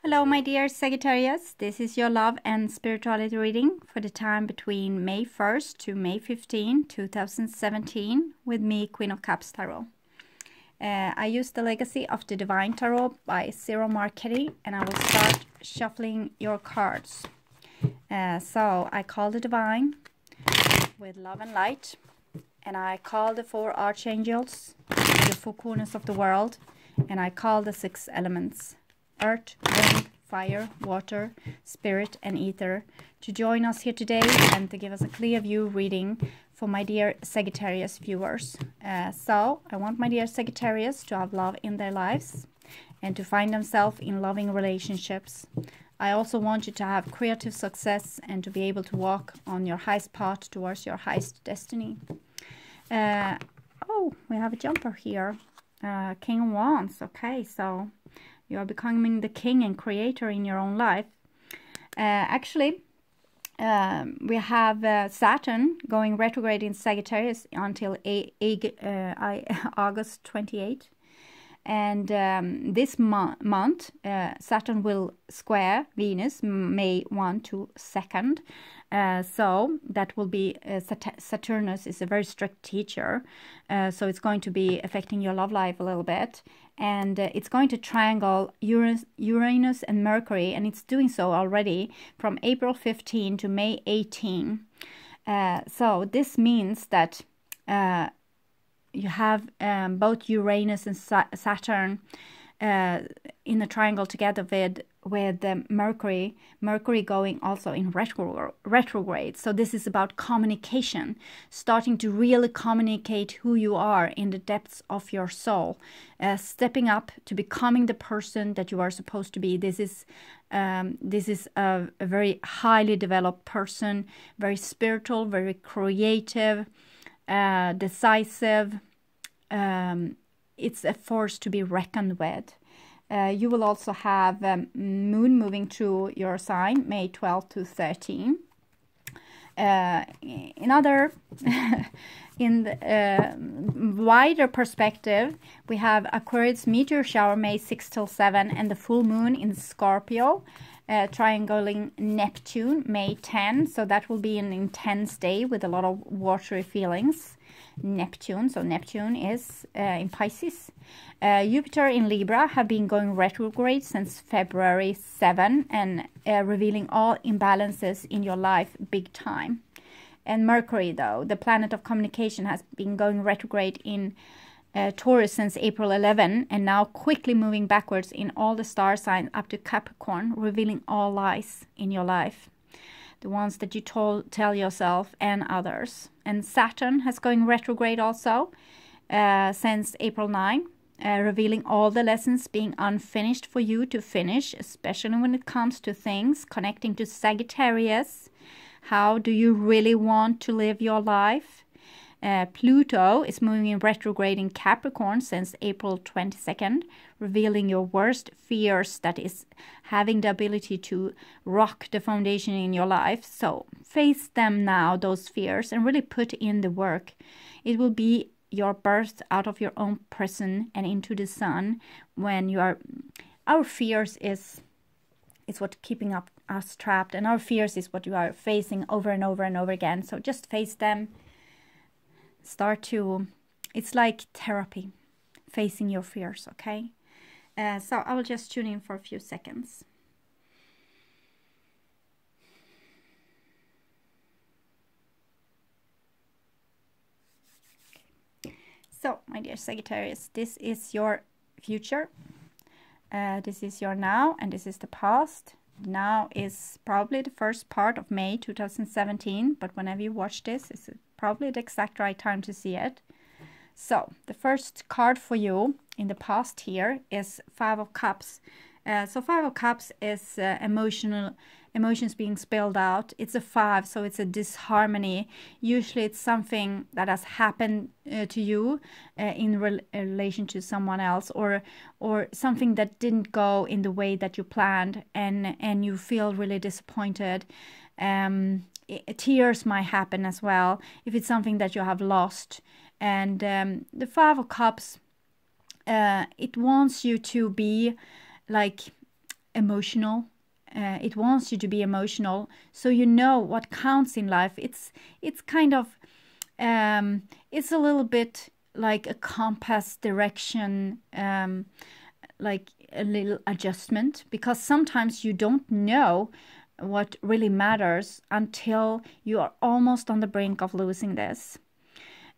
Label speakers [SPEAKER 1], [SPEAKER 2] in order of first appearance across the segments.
[SPEAKER 1] Hello, my dear Sagittarius. This is your love and spirituality reading for the time between May 1st to May 15, 2017, with me, Queen of Cups Tarot. I use the Legacy of the Divine Tarot by Zero Marchetti, and I will start shuffling your cards. So I call the Divine with love and light, and I call the 4 archangels, the 4 corners of the world, and I call the 6 elements: earth, wind, fire, water, spirit, and ether, to join us here today and to give us a clear view reading for my dear Sagittarius viewers. So I want my dear Sagittarius to have love in their lives and to find themselves in loving relationships. I also want you to have creative success and to be able to walk on your highest path towards your highest destiny. Oh, we have a jumper here. King of Wands. Okay, so you are becoming the king and creator in your own life. Actually, we have Saturn going retrograde in Sagittarius until August 28. And this month, Saturn will square Venus, May 1 to 2nd. So that will be, Saturnus is a very strict teacher. So it's going to be affecting your love life a little bit. And it's going to triangle Uranus and Mercury, and it's doing so already from April 15 to May 18. So this means that you have both Uranus and Saturn in a triangle together with Mercury going also in retrograde. So this is about communication, starting to really communicate who you are in the depths of your soul, stepping up to becoming the person that you are supposed to be. This is a very highly developed person, very spiritual, very creative, decisive. It's a force to be reckoned with. You will also have Moon moving through your sign, May 12 to 13. In the wider perspective, we have Aquarius meteor shower May 6 till 7, and the full moon in Scorpio, triangling Neptune May 10. So that will be an intense day with a lot of watery feelings. Neptune, so Neptune is in Pisces. Jupiter in Libra have been going retrograde since February 7 and revealing all imbalances in your life big time. And Mercury, though, the planet of communication, has been going retrograde in Taurus since April 11 and now quickly moving backwards in all the star signs up to Capricorn, revealing all lies in your life, the ones that you tell yourself and others. And Saturn has going retrograde also since April 9, revealing all the lessons being unfinished for you to finish, especially when it comes to things connecting to Sagittarius. How do you really want to live your life? Pluto is moving in retrograde in Capricorn since April 22nd, revealing your worst fears, that is having the ability to rock the foundation in your life. So face them now, those fears, and really put in the work. It will be your birth out of your own prison and into the sun when you are... Our fears is what keeping up us trapped, and our fears is what you are facing over and over and over again. So just face them. Start to, it's like therapy, facing your fears, okay? So I will just tune in for a few seconds. So, my dear Sagittarius, this is your future. This is your now, and this is the past. Now is probably the first part of May 2017, but whenever you watch this, it's probably the exact right time to see it. So the first card for you in the past here is 5 of Cups. So 5 of Cups is emotions being spilled out. It's a 5, so it's a disharmony. Usually it's something that has happened to you in relation to someone else, or something that didn't go in the way that you planned, and you feel really disappointed. Tears might happen as well if it's something that you have lost. And the 5 of Cups, it wants you to be like emotional. It wants you to be emotional, so you know what counts in life. It's kind of it's a little bit like a compass direction, like a little adjustment, because sometimes you don't know what really matters until you are almost on the brink of losing this.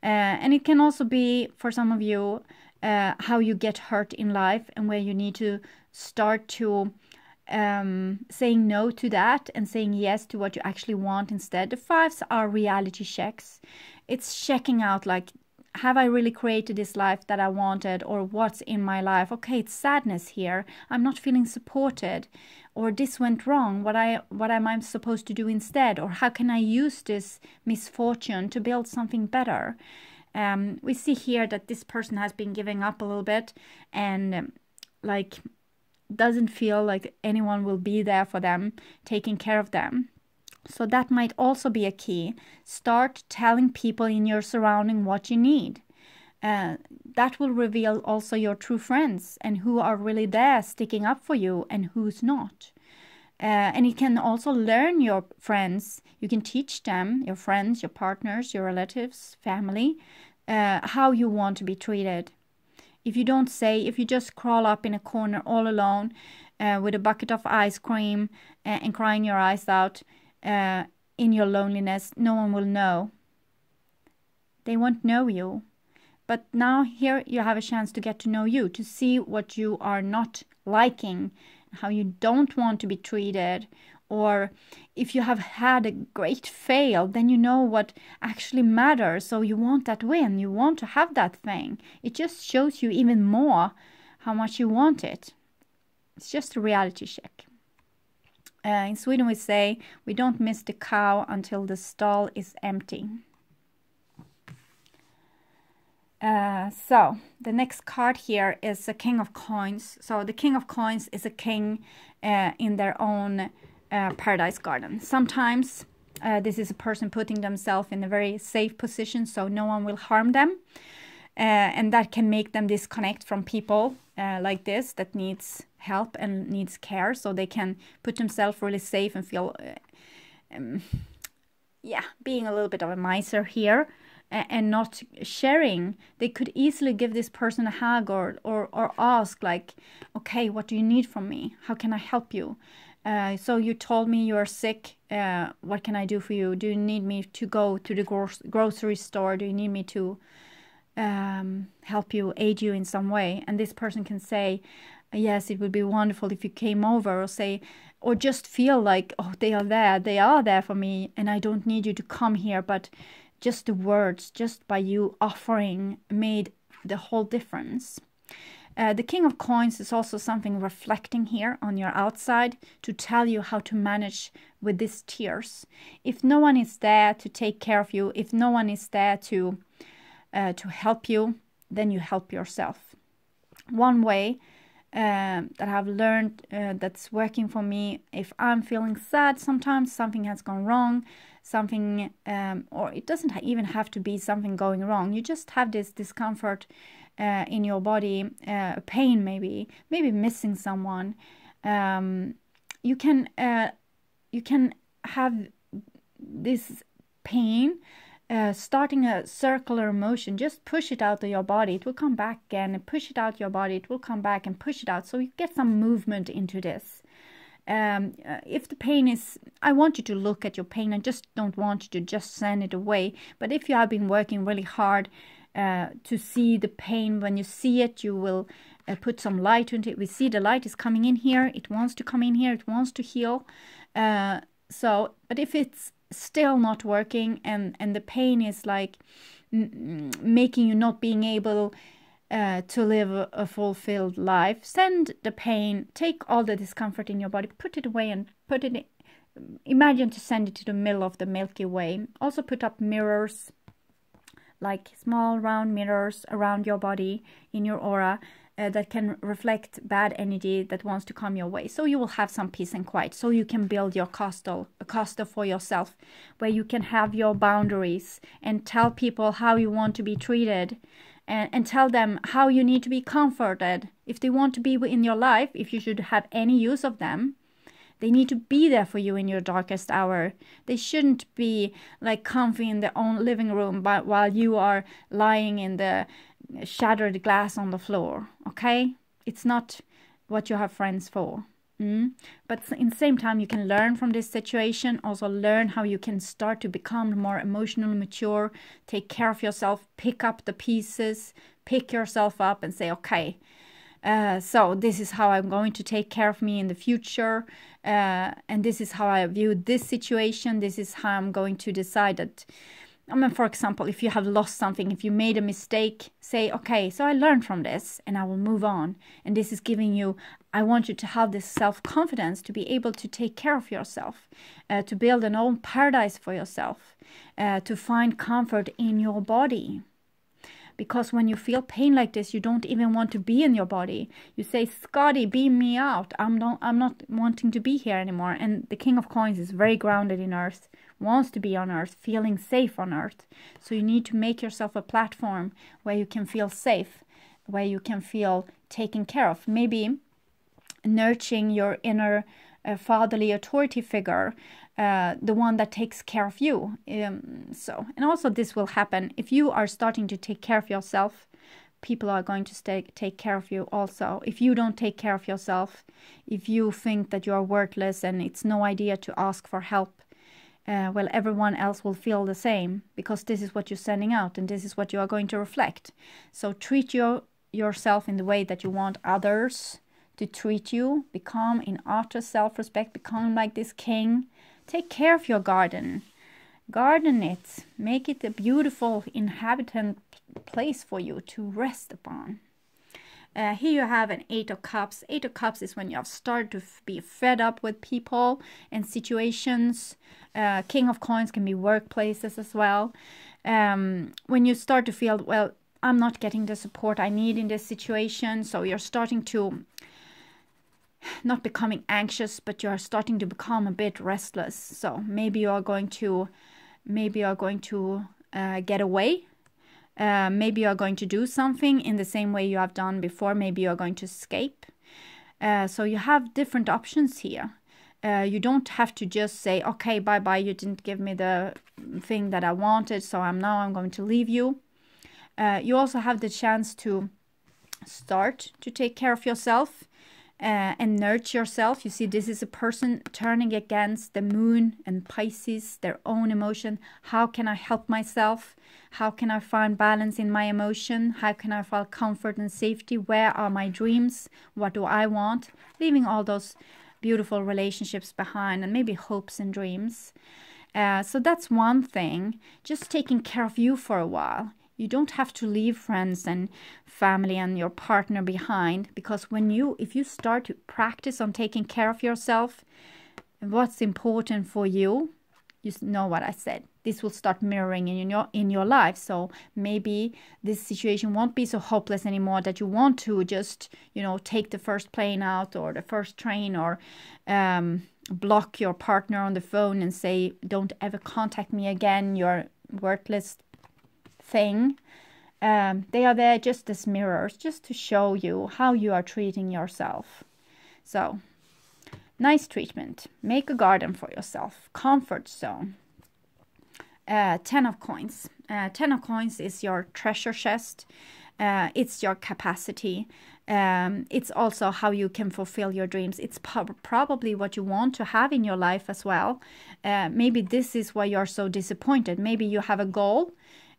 [SPEAKER 1] And it can also be, for some of you, how you get hurt in life and where you need to start to saying no to that and saying yes to what you actually want instead. The fives are reality checks. It's checking out, like, have I really created this life that I wanted, or what's in my life? Okay, it's sadness here. I'm not feeling supported, or this went wrong. What am I supposed to do instead? Or how can I use this misfortune to build something better? We see here that this person has been giving up a little bit and like doesn't feel like anyone will be there for them, taking care of them. So that might also be a key. Start telling people in your surrounding what you need. That will reveal also your true friends and who are really there sticking up for you and who's not. And you can also learn your friends. You can teach them, your friends, your partners, your relatives, family, how you want to be treated. If you don't say, if you just crawl up in a corner all alone with a bucket of ice cream and crying your eyes out, in your loneliness, no one will know. They won't know you. But now here you have a chance to get to know you, to see what you are not liking, how you don't want to be treated. Or if you have had a great fail, then you know what actually matters. So you want that win. You want to have that thing. It just shows you even more how much you want it. It's just a reality check. In Sweden we say, we don't miss the cow until the stall is empty. So the next card here is a King of Coins. So the King of Coins is a king in their own paradise garden. Sometimes this is a person putting themselves in a very safe position so no one will harm them. And that can make them disconnect from people like this that needs help and needs care, so they can put themselves really safe and feel, being a little bit of a miser here and not sharing. They could easily give this person a hug or ask, like, okay, what do you need from me? How can I help you? So you told me you are sick. What can I do for you? Do you need me to go to the grocery store? Do you need me to help you, aid you in some way? And this person can say, yes, it would be wonderful if you came over, or say, or just feel like, oh, they are there for me, and I don't need you to come here. But just the words, just by you offering, made the whole difference. The King of Coins is also something reflecting here on your outside to tell you how to manage with these tears. If no one is there to take care of you, if no one is there to help you, then you help yourself. One way that I've learned that's working for me, if I'm feeling sad, sometimes something has gone wrong, something, or it doesn't even have to be something going wrong. You just have this discomfort in your body, pain, maybe missing someone. You can have this pain. Starting a circular motion, just push it out of your body. It will come back again, and push it out your body. It will come back and push it out. So you get some movement into this. If the pain is, I want you to look at your pain. I just don't want you to just send it away. But if you have been working really hard to see the pain, when you see it, you will put some light into it. We see the light is coming in here. It wants to come in here. It wants to heal. But if it's still not working, and the pain is like making you not being able to live a fulfilled life, send the pain, take all the discomfort in your body, put it away, and imagine to send it to the middle of the Milky Way. Also put up mirrors, like small round mirrors around your body, in your aura, that can reflect bad energy that wants to come your way. So you will have some peace and quiet. So you can build your castle for yourself, where you can have your boundaries and tell people how you want to be treated. and tell them how you need to be comforted. If they want to be in your life, if you should have any use of them, they need to be there for you in your darkest hour. They shouldn't be like comfy in their own living room while you are lying in the shattered glass on the floor. Okay? It's not what you have friends for. But in the same time, you can learn from this situation, also learn how you can start to become more emotionally mature, take care of yourself, pick up the pieces, pick yourself up and say, okay, so this is how I'm going to take care of me in the future, and this is how I view this situation. This is how I'm going to decide that. I mean, for example, if you have lost something, if you made a mistake, say, okay, so I learned from this and I will move on. And this is giving you, I want you to have this self-confidence to be able to take care of yourself, to build an own paradise for yourself, to find comfort in your body. Because when you feel pain like this, you don't even want to be in your body. You say, Scotty, beam me out. I'm not wanting to be here anymore. And the King of Coins is very grounded in earth, wants to be on earth, feeling safe on earth. So you need to make yourself a platform where you can feel safe, where you can feel taken care of. Maybe nurturing your inner fatherly authority figure, the one that takes care of you. And also this will happen if you are starting to take care of yourself. People are going to take care of you also. If you don't take care of yourself, if you think that you are worthless and it's no idea to ask for help, well, everyone else will feel the same, because this is what you're sending out and this is what you are going to reflect. So treat yourself in the way that you want others to treat you. Become in utter self-respect. Become like this king. Take care of your garden. Garden it. Make it a beautiful inhabitant place for you to rest upon. Here you have an 8 of Cups. 8 of Cups is when you have started to be fed up with people and situations. King of Coins can be workplaces as well. When you start to feel, well, I'm not getting the support I need in this situation. So you're starting to not becoming anxious, but you are starting to become a bit restless. So maybe you are going to get away. Maybe you are going to do something in the same way you have done before. Maybe you are going to escape. So you have different options here. You don't have to just say, okay, bye-bye, you didn't give me the thing that I wanted, so I'm going to leave you. You also have the chance to start to take care of yourself and nurture yourself. You see, this is a person turning against the moon and Pisces, their own emotion. How can I help myself? How can I find balance in my emotion? How can I find comfort and safety? Where are my dreams? What do I want? Leaving all those beautiful relationships behind, and maybe hopes and dreams. So that's one thing. Just taking care of you for a while. You don't have to leave friends and family and your partner behind, because if you start to practice on taking care of yourself, what's important for you, you know what I said. This will start mirroring in your life. So maybe this situation won't be so hopeless anymore that you want to just, take the first plane out or the first train, or block your partner on the phone and say, don't ever contact me again, you're worthless thing. They are there just as mirrors, just to show you how you are treating yourself. So, nice treatment. Make a garden for yourself. Comfort zone. 10 of Coins. 10 of Coins is your treasure chest. It's your capacity. It's also how you can fulfill your dreams. It's probably what you want to have in your life as well. Maybe this is why you're so disappointed. Maybe you have a goal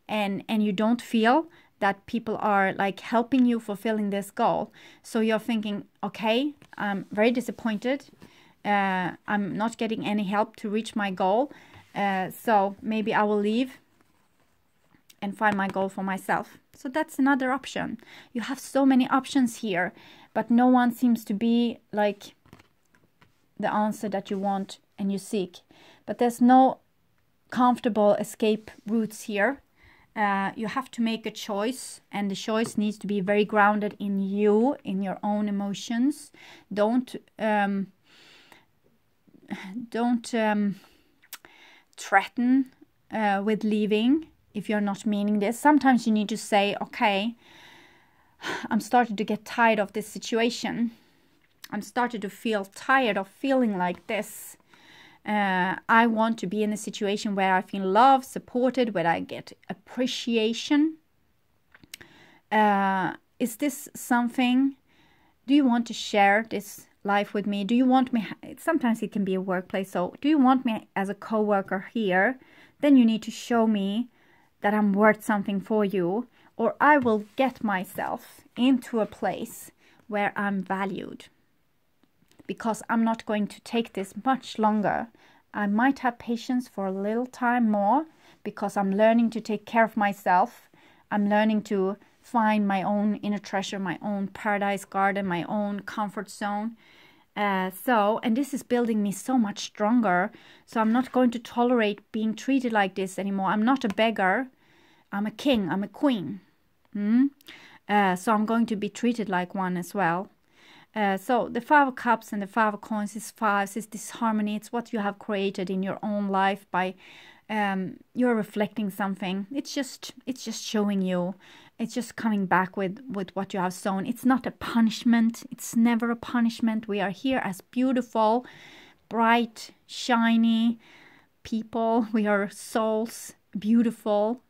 [SPEAKER 1] and you don't feel that people are like helping you fulfilling this goal. So you're thinking, okay, I'm very disappointed. I'm not getting any help to reach my goal. So maybe I will leave and find my goal for myself. So that's another option. You have so many options here, but no one seems to be like the answer that you want and you seek. But there's no comfortable escape routes here. You have to make a choice, and the choice needs to be very grounded in you, in your own emotions. Don't threaten with leaving if you're not meaning this. Sometimes you need to say, okay, I'm starting to get tired of this situation. I'm starting to feel tired of feeling like this. I want to be in a situation where I feel loved, supported, where I get appreciation. Is this something? Do you want to share this life with me? Do you want me? Sometimes it can be a workplace. So do you want me as a co-worker here? Then you need to show me that I'm worth something for you, or I will get myself into a place where I'm valued. Because I'm not going to take this much longer. I might have patience for a little time more because I'm learning to take care of myself. I'm learning to find my own inner treasure, my own paradise garden, my own comfort zone. And this is building me so much stronger. So I'm not going to tolerate being treated like this anymore. I'm not a beggar. I'm a king. I'm a queen. So I'm going to be treated like one as well. So the Five of Cups and the Five of Coins is fives, is this harmony. It's what you have created in your own life by you're reflecting something. It's just showing you. It's just coming back with what you have sown. It's not a punishment. It's never a punishment. We are here as beautiful, bright, shiny people. We are souls, beautiful,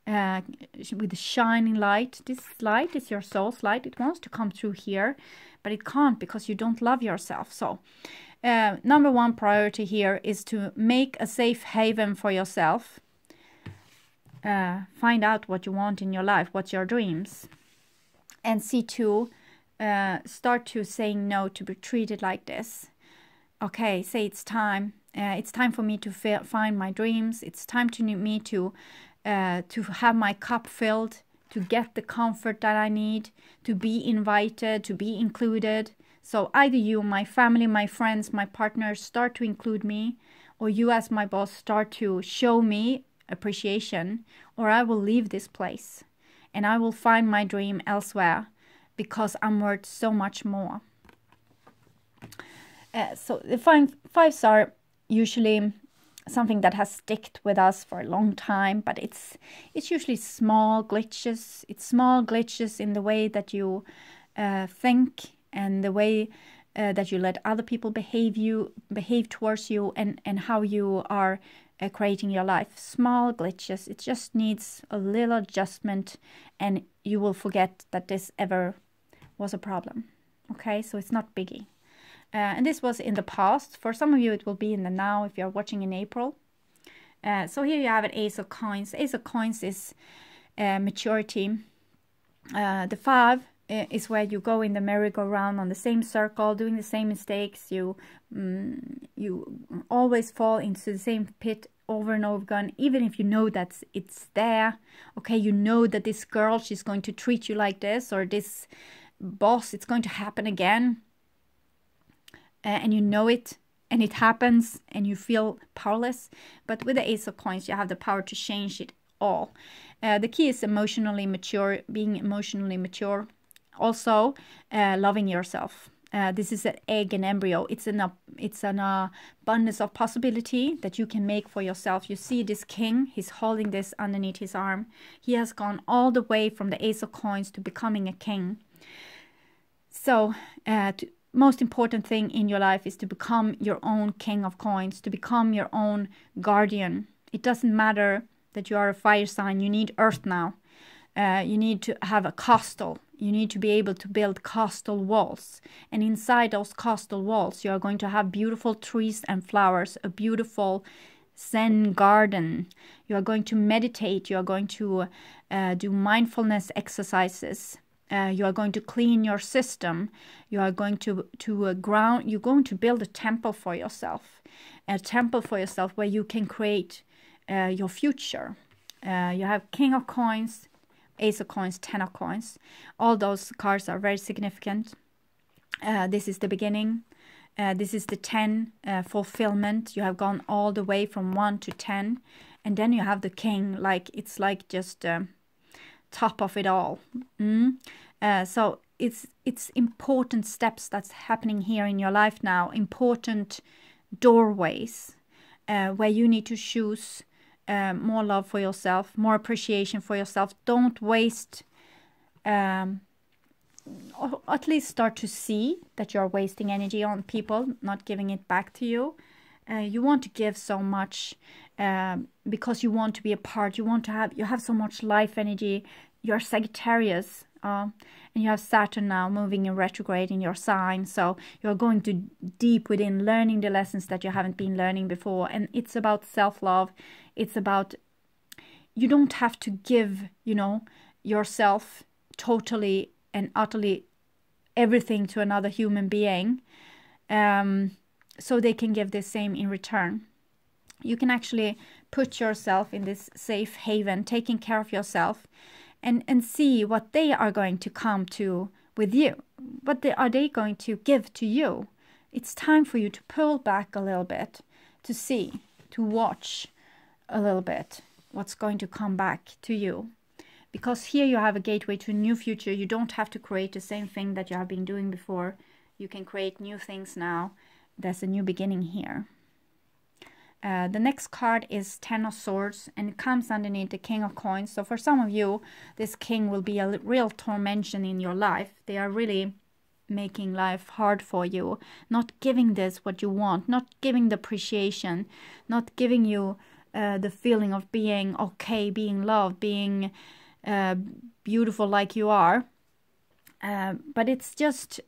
[SPEAKER 1] with a shining light. This light is your soul's light. It wants to come through here, but it can't because you don't love yourself. So number one priority here is to make a safe haven for yourself. Find out what you want in your life, what's your dreams. And C2, start to saying no to be treated like this. Okay, say it's time. It's time for me to find my dreams. It's time to me to have my cup filled, to get the comfort that I need, to be invited, to be included. So either you, my family, my friends, my partners start to include me, or you as my boss start to show me appreciation, or I will leave this place and I will find my dream elsewhere because I'm worth so much more. So the fives are usually something that has sticked with us for a long time, but it's usually small glitches. It's small glitches in the way that you think and the way that you let other people behave towards you, and how you are creating your life. Small glitches. It just needs a little adjustment and you will forget that this ever was a problem. Okay, so it's not biggie. And this was in the past. For some of you it will be in the now if you're watching in April. So here you have an Ace of Coins. Ace of Coins is maturity. The 5 is where you go in the merry-go-round on the same circle, doing the same mistakes. You always fall into the same pit over and over again, even if you know that it's there. Okay, you know that this girl, she's going to treat you like this, or this boss, it's going to happen again. And you know it, and it happens, and you feel powerless. But with the Ace of Coins, you have the power to change it all. The key is emotionally mature, being emotionally mature. Also, loving yourself. This is an egg and embryo. It's an abundance of possibility that you can make for yourself. You see this king, he's holding this underneath his arm. He has gone all the way from the Ace of Coins to becoming a king. So, most important thing in your life is to become your own king of coins, to become your own guardian. It doesn't matter that you are a fire sign. You need earth now. You need to have a castle. You need to be able to build castle walls. And inside those castle walls, you are going to have beautiful trees and flowers, a beautiful Zen garden. You are going to meditate. You are going to do mindfulness exercises. You are going to clean your system. You are going to ground. You're going to build a temple for yourself. A temple for yourself where you can create your future. You have King of Coins, Ace of Coins, 10 of Coins. All those cards are very significant. This is the beginning. This is the 10 fulfillment. You have gone all the way from 1 to 10. And then you have the King. It's like just top of it all. So it's important steps that's happening here in your life now. Important doorways where you need to choose more love for yourself, more appreciation for yourself. Don't waste, or at least start to see that you're wasting energy on people, not giving it back to you. You want to give so much because you want to be a part. You have so much life energy. You're Sagittarius, and you have Saturn now moving in retrograde in your sign. So you're going to deep within, learning the lessons that you haven't been learning before. And it's about self-love. It's about, you don't have to give, yourself totally and utterly everything to another human being, so they can give the same in return. You can actually put yourself in this safe haven, taking care of yourself, and see what they are going to come to with you. What are they going to give to you? It's time for you to pull back a little bit, to see, to watch a little bit what's going to come back to you. Because here you have a gateway to a new future. You don't have to create the same thing that you have been doing before. You can create new things now. There's a new beginning here. The next card is Ten of Swords, and it comes underneath the King of Coins. So for some of you, this king will be a real tormention in your life. They are really making life hard for you, not giving this what you want, not giving the appreciation, not giving you the feeling of being okay, being loved, being beautiful like you are. But it's just,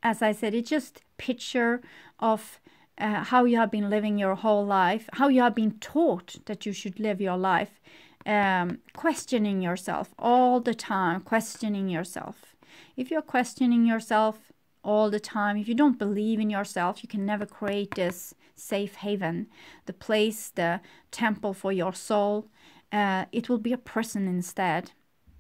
[SPEAKER 1] as I said, it's just picture of how you have been living your whole life, how you have been taught that you should live your life, questioning yourself all the time, questioning yourself. If you're questioning yourself all the time, if you don't believe in yourself, you can never create this safe haven, the place, the temple for your soul. It will be a prison instead.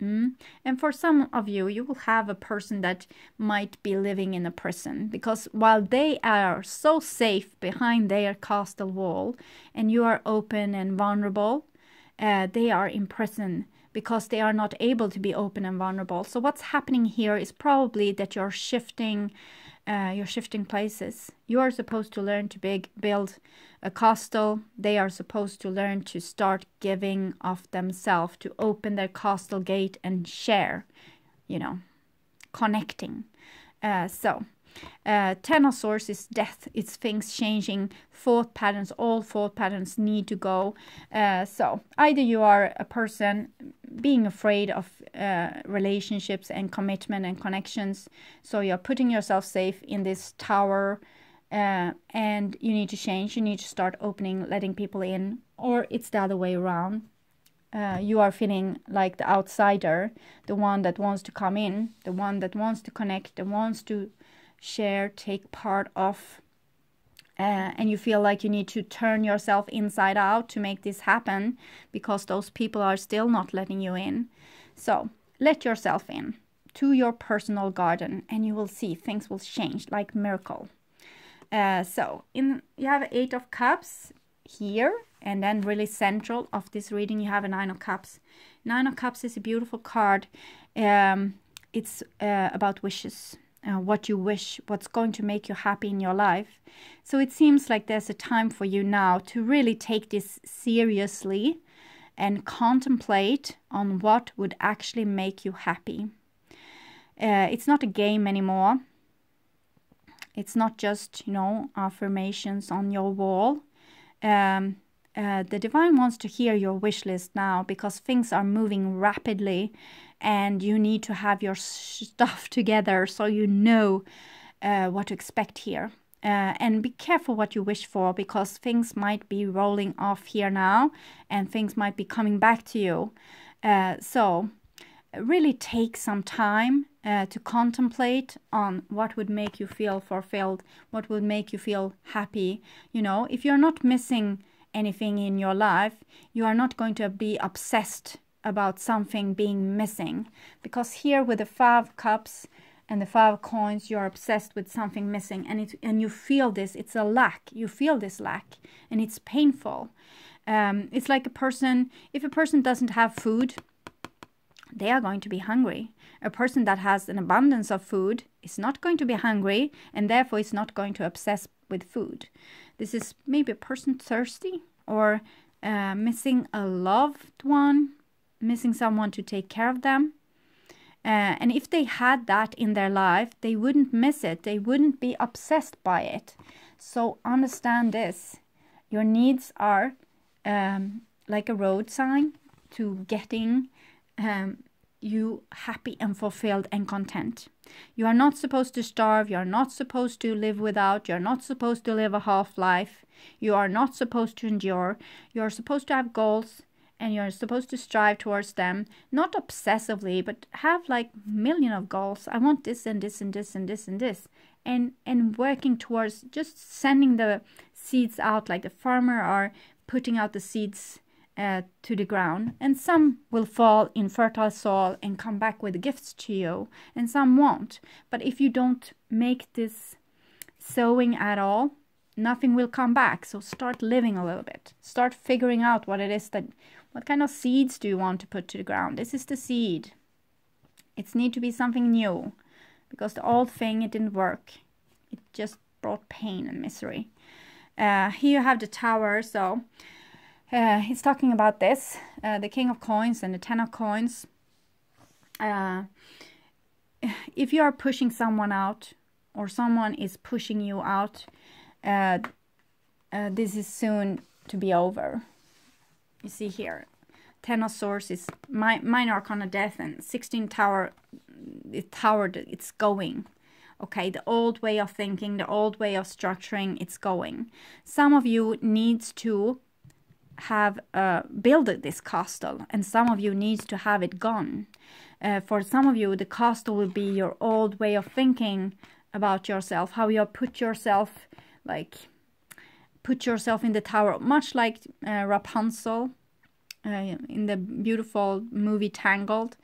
[SPEAKER 1] And for some of you, you will have a person that might be living in a prison, because while they are so safe behind their castle wall and you are open and vulnerable, they are in prison because they are not able to be open and vulnerable. So what's happening here is probably that you're shifting places. You are supposed to learn to build a castle. They are supposed to learn to start giving of themselves, to open their castle gate and share, connecting. Ten of Swords is death. It's things changing. Thought patterns, all thought patterns need to go. So either you are a person being afraid of relationships and commitment and connections. So you're putting yourself safe in this tower, and you need to change. You need to start opening, letting people in. Or it's the other way around. You are feeling like the outsider, the one that wants to come in, the one that wants to connect, that wants to share, take part of, and you feel like you need to turn yourself inside out to make this happen because those people are still not letting you in. So let yourself in to your personal garden and you will see things will change like miracle. You have 8 of Cups here, and then really central of this reading you have a 9 of Cups. 9 of Cups is a beautiful card. It's about wishes. What you wish, what's going to make you happy in your life. So it seems like there's a time for you now to really take this seriously and contemplate on what would actually make you happy. It's not a game anymore. It's not just, affirmations on your wall. The divine wants to hear your wish list now because things are moving rapidly and you need to have your stuff together so you know what to expect here. And be careful what you wish for because things might be rolling off here now and things might be coming back to you. So really take some time to contemplate on what would make you feel fulfilled, what would make you feel happy. If you're not missing anything in your life, you are not going to be obsessed about something being missing, because here with the 5 Cups and the 5 Coins, you're obsessed with something missing, and you feel this. It's a lack. You feel this lack, and it's painful. It's like if a person doesn't have food, they are going to be hungry. A person that has an abundance of food is not going to be hungry, and therefore is not going to obsess with food. This is maybe a person thirsty, or missing a loved one, missing someone to take care of them. And if they had that in their life, they wouldn't miss it. They wouldn't be obsessed by it. So understand this. Your needs are like a road sign to getting you happy and fulfilled and content. You are not supposed to starve. You are not supposed to live without. You are not supposed to live a half life. You are not supposed to endure. You are supposed to have goals, and you're supposed to strive towards them, not obsessively, but have like a million of goals. I want this and this and this and this and this, and working towards just sending the seeds out, like the farmer are putting out the seeds to the ground, and some will fall in fertile soil and come back with gifts to you, and some won't. But if you don't make this sowing at all, nothing will come back. So start living a little bit. Start figuring out what it is what kind of seeds do you want to put to the ground. This is the seed. It needs to be something new, because the old thing, it didn't work. It just brought pain and misery. Here you have the Tower. So he's talking about this, the King of Coins and the Ten of Coins. If you are pushing someone out, or someone is pushing you out, this is soon to be over. You see here, Ten of Swords is minor arcana death, and 16 Tower, it's going. Okay, the old way of thinking, the old way of structuring, it's going. Some of you needs to have build this castle, and some of you needs to have it gone. For some of you, the castle will be your old way of thinking about yourself, how you put yourself, put yourself in the tower, much like Rapunzel in the beautiful movie Tangled,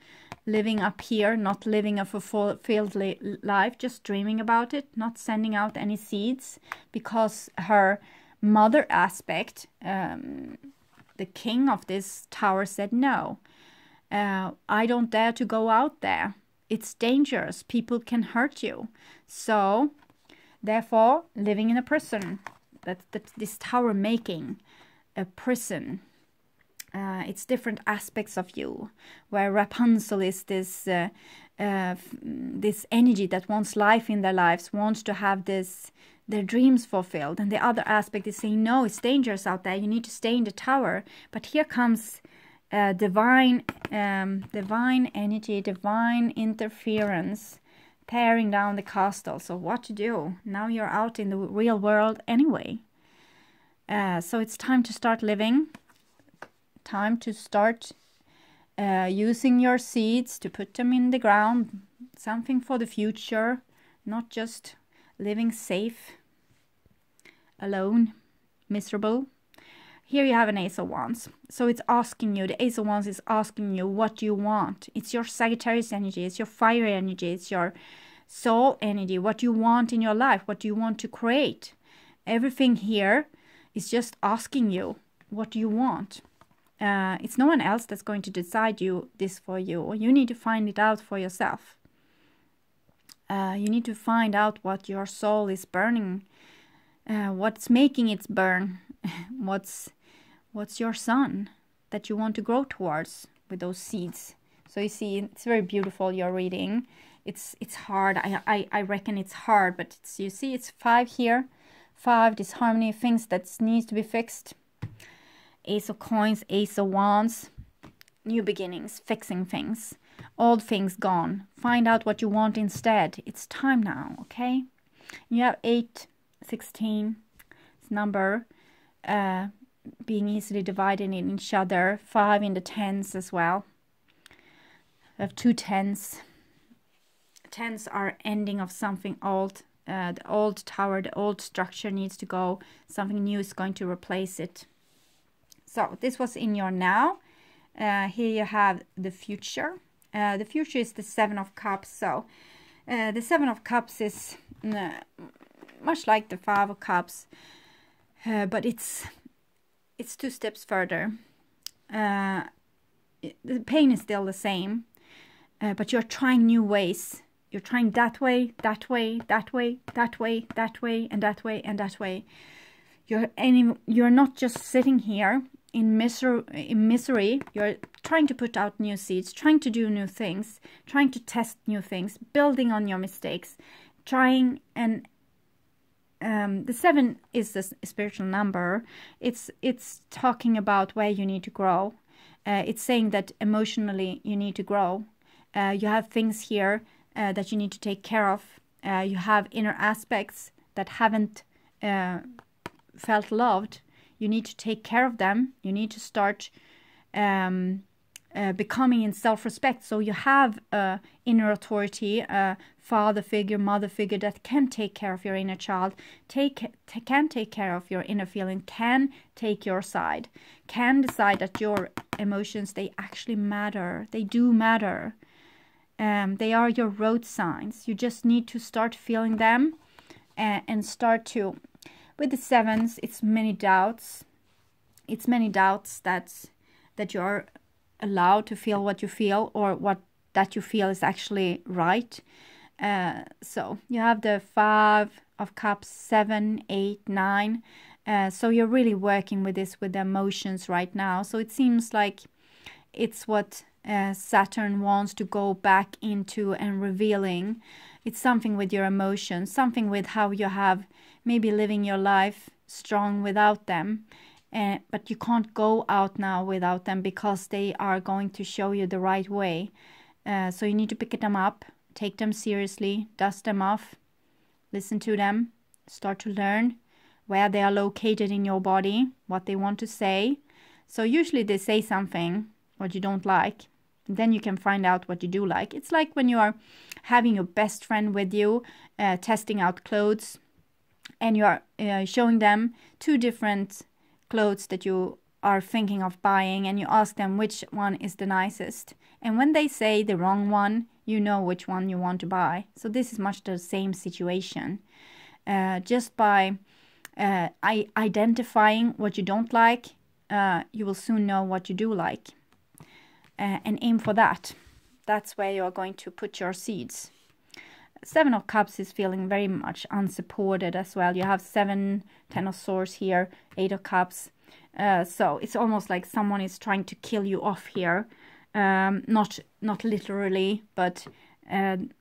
[SPEAKER 1] living up here, not living a fulfilled life, just dreaming about it, not sending out any seeds, because her mother aspect, the king of this tower, said no, I don't dare to go out there, it's dangerous, people can hurt you. So therefore, living in a prison, this tower making a prison. It's different aspects of you, where Rapunzel is this this energy that wants life in their lives, wants to have their dreams fulfilled, and the other aspect is saying no, it's dangerous out there, you need to stay in the tower. But here comes divine energy, divine interference, tearing down the castle. So what to do? Now you're out in the real world anyway. So it's time to start living. Time to start using your seeds, to put them in the ground. Something for the future, not just living safe, alone, miserable. Here you have an Ace of Wands. So it's asking you, the Ace of Wands is asking you what you want. It's your Sagittarius energy, it's your fire energy, it's your soul energy, what you want in your life, what you want to create. Everything here is just asking you what you want. It's no one else that's going to decide this for you. You need to find it out for yourself. You need to find out what your soul is burning, what's making it burn, what's your sun that you want to grow towards with those seeds. So you see, it's very beautiful, your reading. It's hard. I reckon it's hard, but you see, it's 5 here. 5, this harmony of things that needs to be fixed. Ace of Coins, Ace of Wands, new beginnings, fixing things, old things gone. Find out what you want instead. It's time now, okay? You have 8, 16, this number, being easily divided in each other. 5 in the 10s as well. I have 2 10s. 10s are ending of something old. The old tower, the old structure needs to go. Something new is going to replace it. So this was in your now. Here you have the future. The future is the 7 of Cups. So the 7 of Cups is much like the 5 of Cups, but it's 2 steps further. The pain is still the same, but you're trying new ways. You're trying that way, that way, that way, that way, that way, and that way, and that way. You're not just sitting here in misery. You're trying to put out new seeds, trying to do new things, trying to test new things, building on your mistakes, trying. And the 7 is the spiritual number. It's talking about where you need to grow. It's saying that emotionally you need to grow. You have things here that you need to take care of. You have inner aspects that haven't felt loved. You need to take care of them. You need to start becoming in self-respect. So you have inner authority, a father figure, mother figure that can take care of your inner child, can take care of your inner feeling, can take your side, can decide that your emotions, they actually matter. They do matter. They are your road signs. You just need to start feeling them and start to... With the 7s, it's many doubts. It's many doubts that you're allowed to feel what you feel, or what that you feel is actually right. So you have the 5 of Cups, 7, 8, 9. So you're really working with this, with the emotions right now. So it seems like it's what Saturn wants to go back into and revealing. It's something with your emotions, something with how you have maybe living your life strong without them. But you can't go out now without them, because they are going to show you the right way. So you need to pick them up, take them seriously, dust them off, listen to them, start to learn where they are located in your body, what they want to say. So usually they say something what you don't like. Then you can find out what you do like. It's like when you are having your best friend with you, testing out clothes, and you are showing them 2 different clothes that you are thinking of buying, and you ask them which one is the nicest. And when they say the wrong one, you know which one you want to buy. So this is much the same situation. Just by identifying what you don't like, you will soon know what you do like. And aim for that. That's where you're going to put your seeds. 7 of Cups is feeling very much unsupported as well. You have 7, 10 of Swords here, 8 of Cups. So it's almost like someone is trying to kill you off here. Not literally, but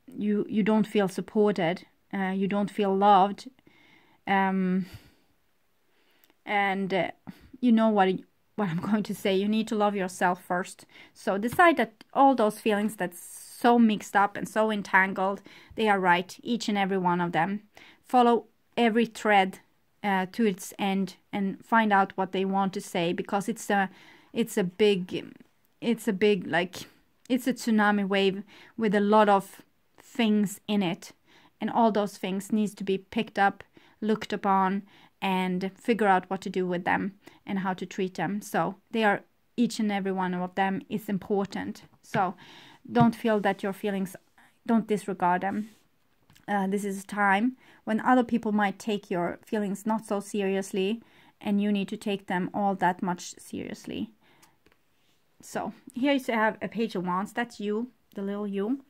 [SPEAKER 1] you don't feel supported. You don't feel loved. And you know what I'm going to say. You need to love yourself first. So decide that all those feelings that's so mixed up and so entangled, they are right, each and every one of them. Follow every thread to its end and find out what they want to say, because it's a big like, it's a tsunami wave with a lot of things in it, and all those things needs to be picked up, looked upon, and figure out what to do with them and how to treat them. So they are, each and every one of them is important. So don't feel that your feelings, don't disregard them. This is a time when other people might take your feelings not so seriously, and you need to take them all that much seriously. So here you have a Page of Wands. That's you, the little you.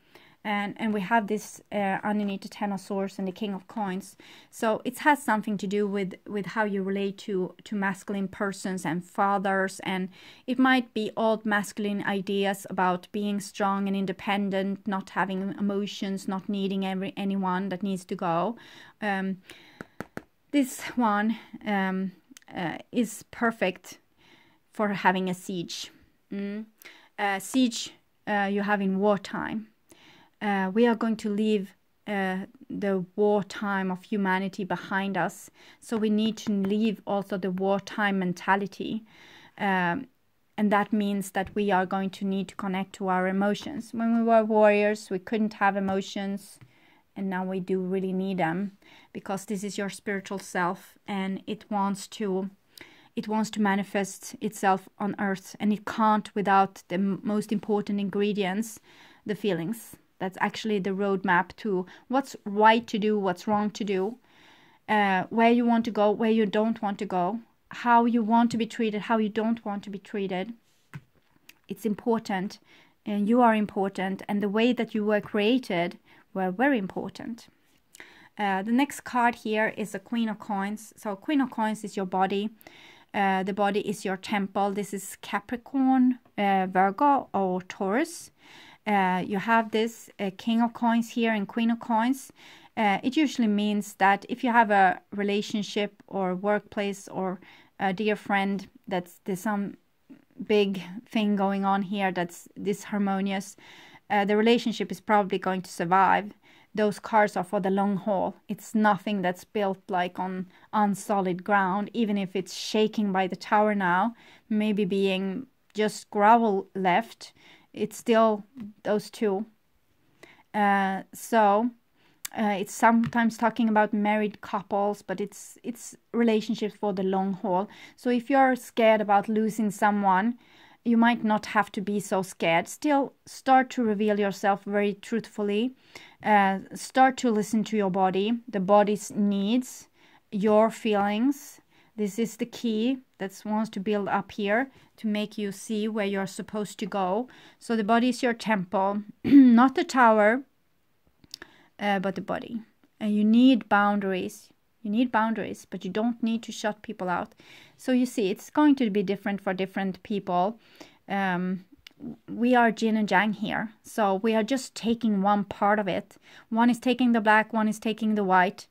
[SPEAKER 1] And we have this underneath the 10 of Swords and the King of Coins. So it has something to do with how you relate to masculine persons and fathers. And it might be old masculine ideas about being strong and independent, not having emotions, not needing anyone that needs to go. This one is perfect for having a siege. Siege you have in wartime. We are going to leave the wartime of humanity behind us. So we need to leave also the wartime mentality. And that means that we are going to need to connect to our emotions. When we were warriors, we couldn't have emotions. And now we do really need them. Because this is your spiritual self. And it wants to manifest itself on earth. And it can't without the most important ingredients, the feelings. That's actually the roadmap to what's right to do, what's wrong to do, where you want to go, where you don't want to go, how you want to be treated, how you don't want to be treated. It's important, and you are important, and the way that you were created were very important. The next card here is the Queen of Coins. So Queen of Coins is your body. The body is your temple. This is Capricorn, Virgo, or Taurus. You have this King of Coins here and Queen of Coins. It usually means that if you have a relationship or workplace or a dear friend, there's some big thing going on here that's disharmonious, the relationship is probably going to survive. Those cards are for the long haul. It's nothing that's built like on solid ground, even if it's shaking by the tower now, maybe being just gravel left. It's still those two. It's sometimes talking about married couples, but it's relationships for the long haul. So if you're scared about losing someone, you might not have to be so scared. Still, start to reveal yourself very truthfully. Start to listen to your body, the body's needs, your feelings. This is the key that wants to build up here to make you see where you're supposed to go. So the body is your temple, not the tower, but the body. And you need boundaries. You need boundaries, but you don't need to shut people out. So you see, it's going to be different for different people. We are yin and yang here. So we are just taking one part of it. One is taking the black, one is taking the white.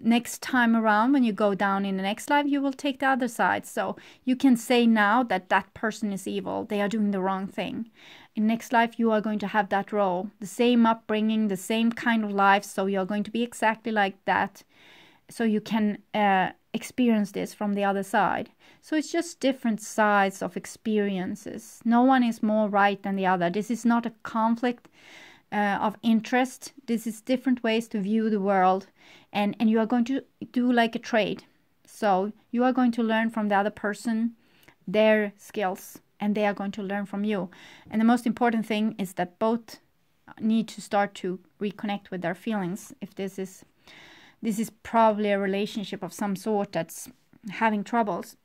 [SPEAKER 1] Next time around, when you go down in the next life, you will take the other side. So you can say now that that person is evil. They are doing the wrong thing. In next life, you are going to have that role. The same upbringing, the same kind of life. So you're going to be exactly like that. So you can experience this from the other side. So it's just different sides of experiences. No one is more right than the other. This is not a conflict of interest. This is different ways to view the world. And you are going to do like a trade. So you are going to learn from the other person their skills, and they are going to learn from you. And the most important thing is that both need to start to reconnect with their feelings. If this is probably a relationship of some sort that's having troubles.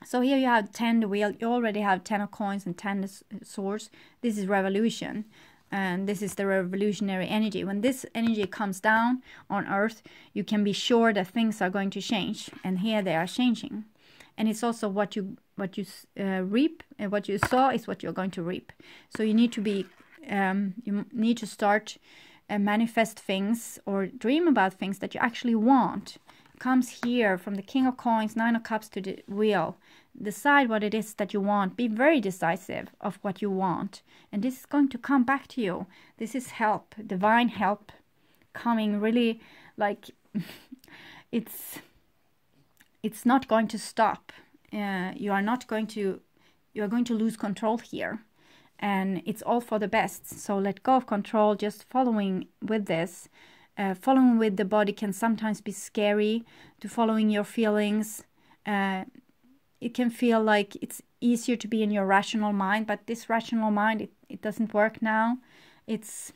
[SPEAKER 1] So here you have 10 the wheel. You already have 10 of coins and 10 the swords. This is revolution. And this is the revolutionary energy. When this energy comes down on earth, you can be sure that things are going to change. And here they are changing. And it's also what you reap, and what you sow is what you're going to reap. So you need to be, you need to start manifest things or dream about things that you actually want. It comes here from the King of Coins, 9 of Cups to the wheel. Decide what it is that you want. Be very decisive of what you want. And this is going to come back to you. This is help, divine help coming really like it's not going to stop. You are going to lose control here. And it's all for the best. So let go of control, just following with this. Following with the body can sometimes be scary to following your feelings. It can feel like it's easier to be in your rational mind, but this rational mind, it doesn't work now. It's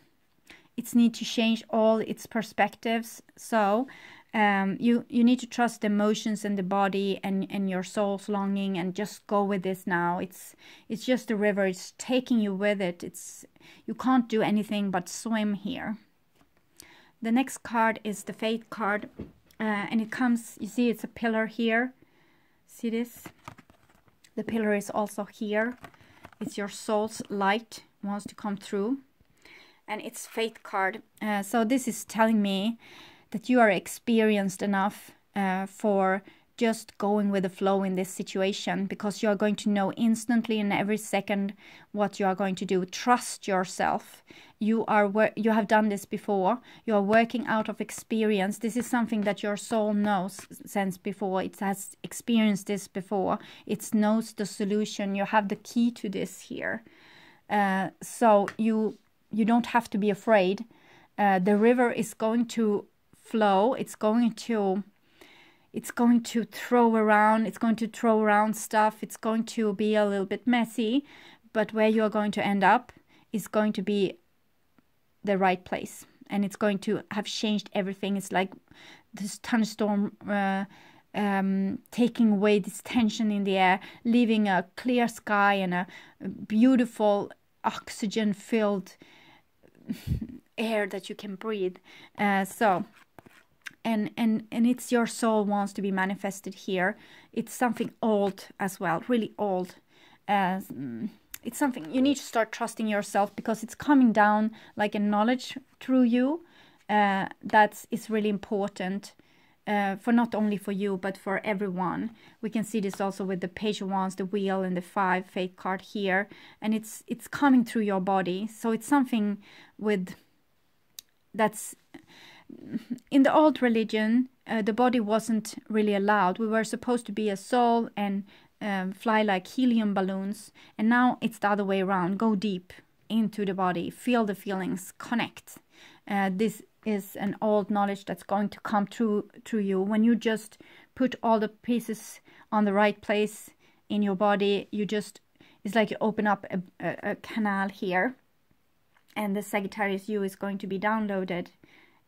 [SPEAKER 1] need to change all its perspectives. So you need to trust the emotions and the body and your soul's longing, and just go with this now. It's just a river. It's taking you with it. You can't do anything but swim here. The next card is the Fate card, and it comes, you see it's a pillar here. See this? The pillar is also here. It's your soul's light wants to come through. And it's Fate card. So this is telling me that you are experienced enough for just going with the flow in this situation, because you are going to know instantly in every second what you are going to do. Trust yourself. You have done this before. You are working out of experience. This is something that your soul knows since before. It has experienced this before. It knows the solution. You have the key to this here. So you don't have to be afraid. The river is going to flow. It's going to throw around stuff. It's going to be a little bit messy, but where you're going to end up is going to be the right place, and it's going to have changed everything. It's like this thunderstorm taking away this tension in the air, leaving a clear sky and a beautiful oxygen-filled air that you can breathe. So and it's your soul wants to be manifested here. It's something old as well, really old. It's something you need to start trusting yourself, because it's coming down like a knowledge through you. That is really important, for not only for you but for everyone. We can see this also with the Page of Wands, the Wheel, and the 5 Fate card here, and it's coming through your body. So it's something with that's in the old religion. The body wasn't really allowed. We were supposed to be a soul and fly like helium balloons, and now it's the other way around. Go deep into the body, feel the feelings, connect. This is an old knowledge that's going to come through you when you just put all the pieces on the right place in your body. It's like you open up a canal here, and the Sagittarius you is going to be downloaded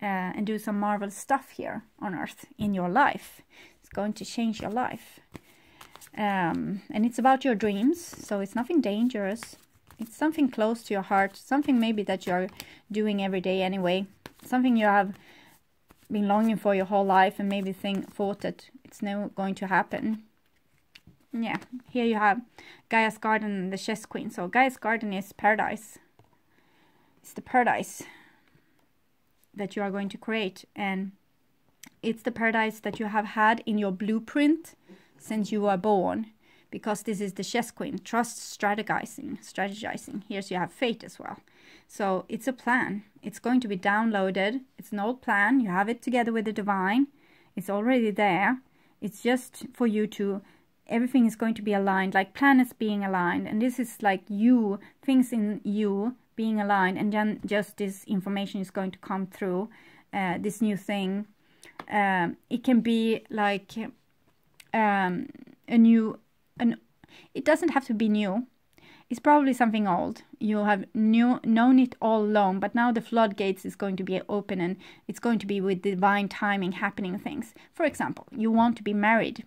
[SPEAKER 1] and do some marvelous stuff here on earth in your life. It's going to change your life. And it's about your dreams, so it's nothing dangerous. It's something close to your heart, something maybe that you're doing every day anyway, something you have been longing for your whole life and maybe thought that it's never going to happen. Yeah, here you have Gaia's Garden and the Chess Queen. So Gaia's Garden is paradise. It's the paradise that you are going to create, and it's the paradise that you have had in your blueprint since you were born, because this is the Chess Queen. Trust, strategizing. Here you have Fate as well. So it's a plan. It's going to be downloaded. It's an old plan. You have it together with the divine. It's already there. It's just for you to, everything is going to be aligned, like planets being aligned. And this is like you, things in you being aligned. And then just this information is going to come through, this new thing. It can be like it doesn't have to be new. It's probably something old. You have known it all along, but now the floodgates is going to be open, and it's going to be with divine timing happening things. For example, you want to be married.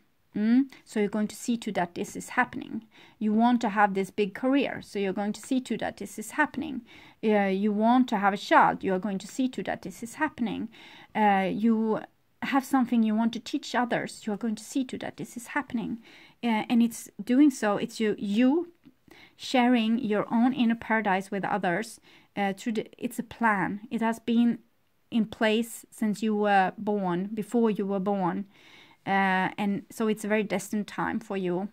[SPEAKER 1] So you're going to see to that this is happening. You want to have this big career, so you're going to see to that this is happening. You want to have a child, you are going to see to that this is happening. You have something you want to teach others, you are going to see to that this is happening. And it's doing so, it's you sharing your own inner paradise with others. It's a plan. It has been in place since you were born, before you were born. And so it's a very destined time for you,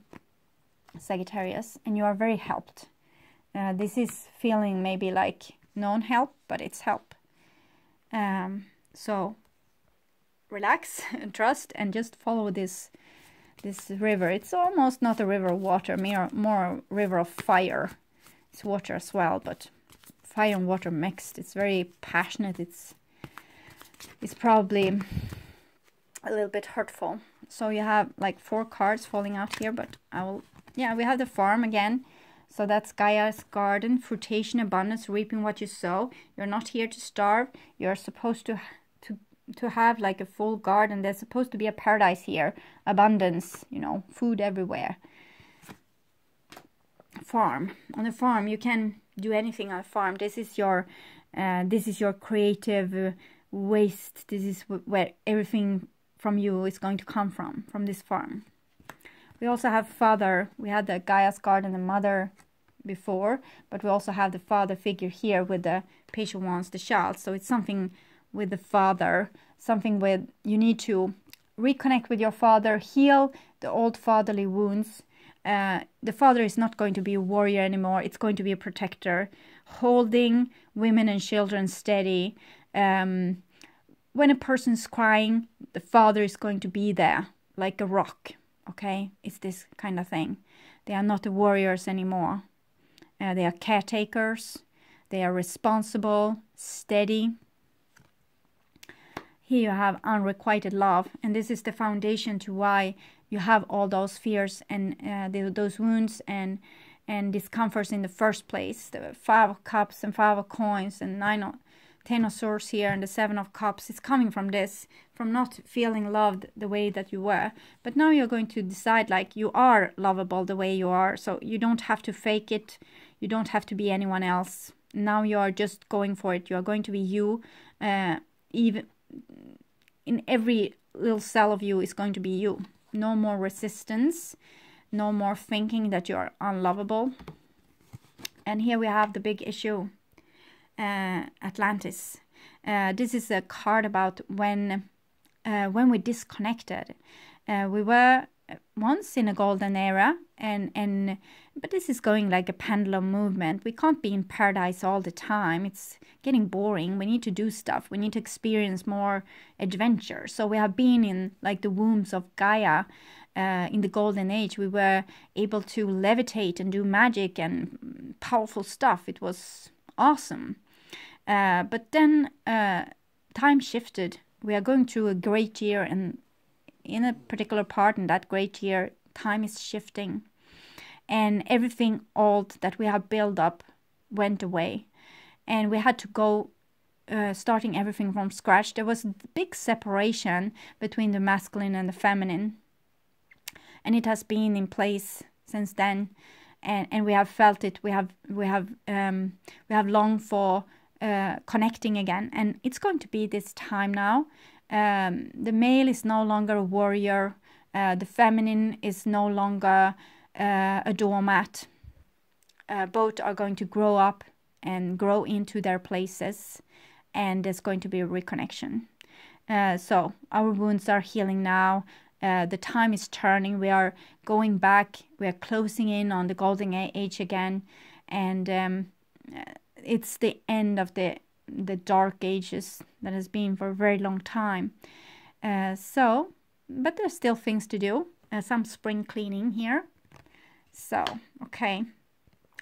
[SPEAKER 1] Sagittarius, and you are very helped. This is feeling maybe like non-help, but it's help. So relax and trust and just follow this river. It's almost not a river of water, more a river of fire. It's water as well, but fire and water mixed. It's very passionate. It's probably a little bit hurtful. So you have like 4 cards falling out here, but we have the farm again. So that's Gaia's Garden, fruition, abundance, reaping what you sow. You're not here to starve. You're supposed to have like a full garden. There's supposed to be a paradise here, abundance, food everywhere. Farm. On the farm, you can do anything on a farm. This is your creative waste. This is where everything from you is going to come from this farm. We also have father. We had the Gaia's Garden, the mother before, but we also have the father figure here with the Page of Wands, the child. So it's something with the father, something with you need to reconnect with your father, heal the old fatherly wounds. The father is not going to be a warrior anymore. It's going to be a protector, holding women and children steady. When a person's crying, the father is going to be there like a rock. Okay, it's this kind of thing. They are not the warriors anymore. They are caretakers. They are responsible, steady. Here you have unrequited love, and this is the foundation to why you have all those fears and those wounds and discomforts in the first place. The 5 of Cups and 5 of Coins and 10 of Swords here and the 7 of Cups. It's coming from this, from not feeling loved the way that you were. But now you're going to decide like you are lovable the way you are, so you don't have to fake it. You don't have to be anyone else. Now you are just going for it. You are going to be you, even in every little cell of you is going to be you. No more resistance, no more thinking that you're unlovable. And here we have the big issue, Atlantis. This is a card about when we disconnected. We were once in a golden era, but this is going like a pendulum movement. We can't be in paradise all the time. It's getting boring. We need to do stuff. We need to experience more adventure. So we have been in like the wombs of Gaia. In the golden age, we were able to levitate and do magic and powerful stuff. It was awesome. But then time shifted. We are going through a great year, and in a particular part in that great year, time is shifting. And everything old that we have built up went away. And we had to go starting everything from scratch. There was a big separation between the masculine and the feminine. And it has been in place since then. And we have felt it. We have longed for connecting again. And it's going to be this time now. The male is no longer a warrior. The feminine is no longer a doormat. Both are going to grow up and grow into their places, and there's going to be a reconnection. So our wounds are healing now. The time is turning. We are going back. We are closing in on the golden age again, and it's the end of the dark ages that has been for a very long time. But there's still things to do. Some spring cleaning here. So, okay,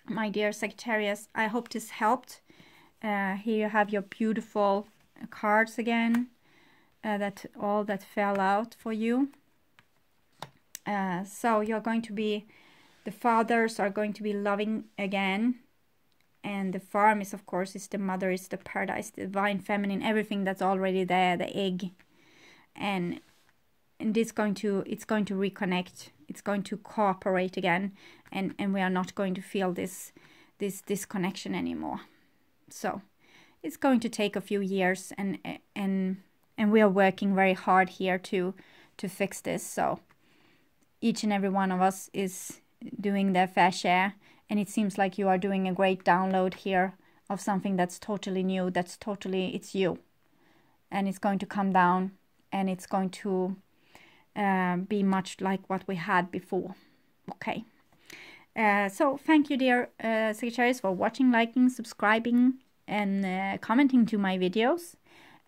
[SPEAKER 1] my dear Sagittarius, I hope this helped. Here you have your beautiful cards again, that fell out for you. So you're going to be, the fathers are going to be loving again. And the farm is, of course, is the mother, is the paradise, the divine feminine, everything that's already there, the egg. And it's going to reconnect. It's going to cooperate again, and we are not going to feel this disconnection anymore. So it's going to take a few years, and we are working very hard here to fix this. So each and every one of us is doing their fair share, and it seems like you are doing a great download here of something that's totally new, it's you, and it's going to come down, and it's going to be much like what we had before. Okay. So thank you, dear Sagittarius, for watching, liking, subscribing, and commenting to my videos.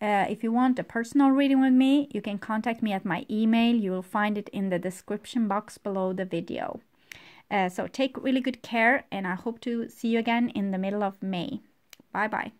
[SPEAKER 1] If you want a personal reading with me, you can contact me at my email. You will find it in the description box below the video. So take really good care, and I hope to see you again in the middle of May. Bye bye.